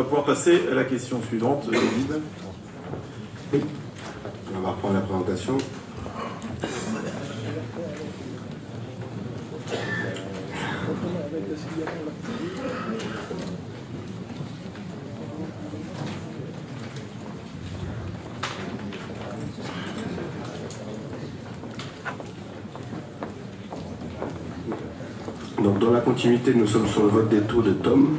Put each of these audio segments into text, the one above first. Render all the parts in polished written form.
va pouvoir passer à la question suivante, David. Oui. On va reprendre la présentation. Donc dans la continuité, nous sommes sur le vote des taux de TOM.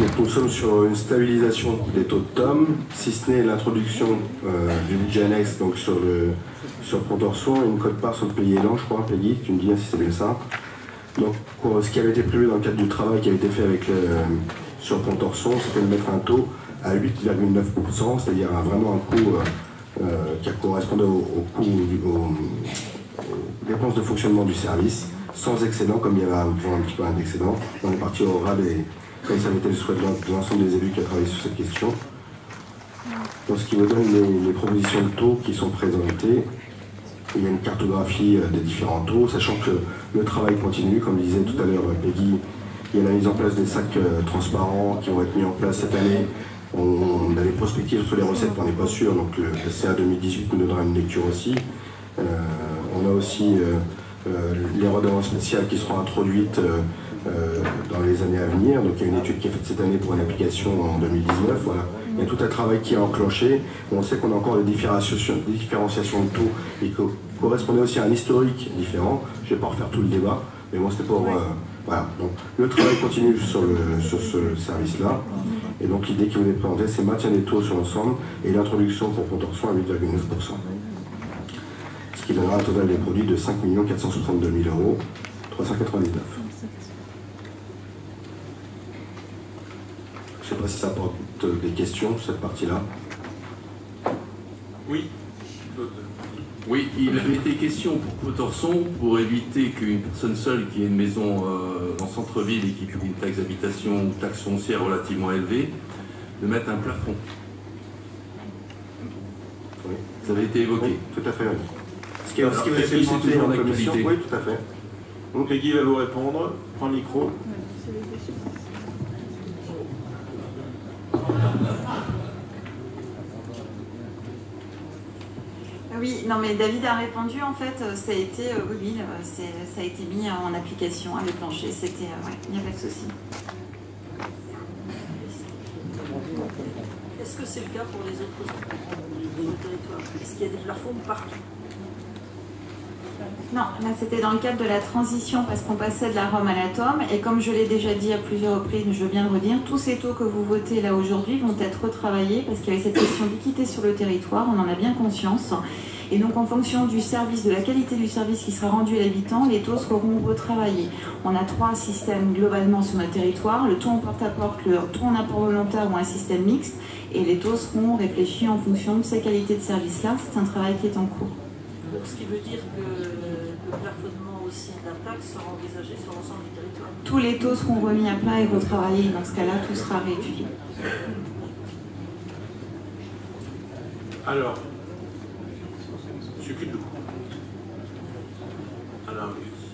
Donc nous sommes sur une stabilisation des taux de TOM, si ce n'est l'introduction du budget annexe donc sur le Pontorson et une cote-part sur le pays élan, je crois, Peggy, tu me dis si c'est bien ça. Donc ce qui avait été prévu dans le cadre du travail qui avait été fait avec sur Pontorson, c'était de mettre un taux à 8,9%, c'est-à-dire vraiment un coût qui correspondait aux dépenses de fonctionnement du service, sans excédent, comme il y avait toujours un petit peu un excédent. On est parti au ras des... comme ça avait été le souhait de l'ensemble des élus qui a travaillé sur cette question. Donc, ce qui me donne les propositions de taux qui sont présentées. Il y a une cartographie des différents taux, sachant que le travail continue, comme disait tout à l'heure Peggy. Il y a la mise en place des sacs transparents qui vont être mis en place cette année. On a des prospectives sur les recettes, on n'est pas sûr, donc le CA 2018 nous donnera une lecture aussi. On a aussi les redevances spéciales qui seront introduites dans les années à venir. Donc il y a une étude qui est faite cette année pour une application en 2019. Voilà. Il y a tout un travail qui est enclenché. On sait qu'on a encore des différenciations de taux et qui correspondaient aussi à un historique différent. Je ne vais pas refaire tout le débat, mais moi c'était pour... voilà. Donc le travail continue sur ce service-là. Et donc l'idée qui vous est présentée, c'est maintien des taux sur l'ensemble et l'introduction pour Pontorson à 8,9%. Ce qui donnera un total des produits de 5 462 000 399 €. Je ne sais pas si ça porte des questions sur cette partie-là. Oui. Oui, il avait été question pour Pontorson, pour éviter qu'une personne seule qui ait une maison en centre-ville et qui paye une taxe d'habitation ou taxe foncière relativement élevée, de mettre un plafond. Oui. Ça avait été évoqué. Oui, tout à fait. Oui. Ce qui Alors, avait été présenté en commission. Oui, tout à fait. Peggy va vous répondre. Prends le micro. Oui, non mais David a répondu en fait, ça a été, oui, ça a été mis en application avec plancher, c'était, ouais, il n'y a pas de souci. Est-ce que c'est le cas pour les autres territoires? Est-ce qu'il y a des plafonds partout? Non, là c'était dans le cadre de la transition parce qu'on passait de la Rome à l'atome et comme je l'ai déjà dit à plusieurs reprises, mais je veux bien le redire, tous ces taux que vous votez là aujourd'hui vont être retravaillés parce qu'il y avait cette question d'équité sur le territoire, on en a bien conscience. Et donc en fonction du service, de la qualité du service qui sera rendu à l'habitant, les taux seront retravaillés. On a 3 systèmes globalement sur notre territoire, le taux en porte-à-porte, le taux en apport volontaire ou un système mixte, et les taux seront réfléchis en fonction de ces qualités de service-là. C'est un travail qui est en cours. Donc, ce qui veut dire que le plafonnement aussi de la taxe sera envisagé sur l'ensemble du territoire. Tous les taux seront remis à plat et retravaillés. Dans ce cas-là, tout sera réétudié. Alors,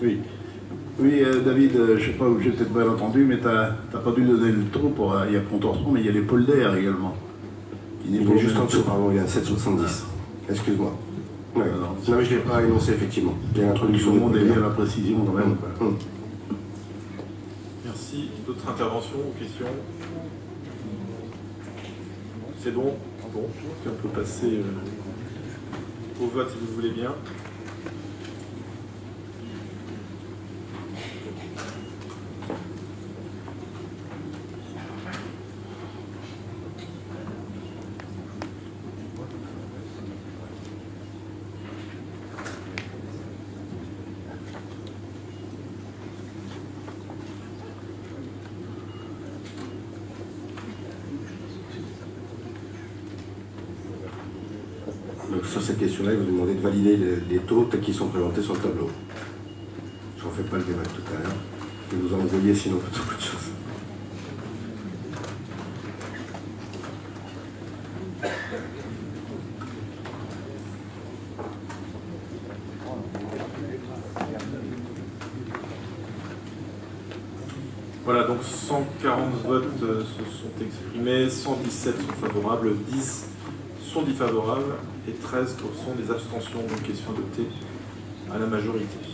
oui. Oui, David, je ne sais pas, j'ai peut-être mal entendu, mais tu n'as pas dû donner le taux pour. Il y a Pontorson, mais il y a les polders également. Il est juste en dessous, pardon, il est à 7,70. Excuse-moi. Ouais. Non, mais je ne l'ai pas énoncé, effectivement. Il y a l'introduction. Tout le monde est lié à la précision quand même. Merci. D'autres interventions ou questions? C'est bon? Bon, on peut passer au vote si vous voulez bien. Donc sur cette question-là, il vous demandez de valider les taux tels qu'ils sont présentés sur le tableau. Je n'en fais pas le débat tout à l'heure. Je vais vous envoyer sinon beaucoup de choses. Voilà, donc 140 votes se sont exprimés, 117 sont favorables, 10 sont défavorables et 13 sont des abstentions, donc question adoptée à la majorité.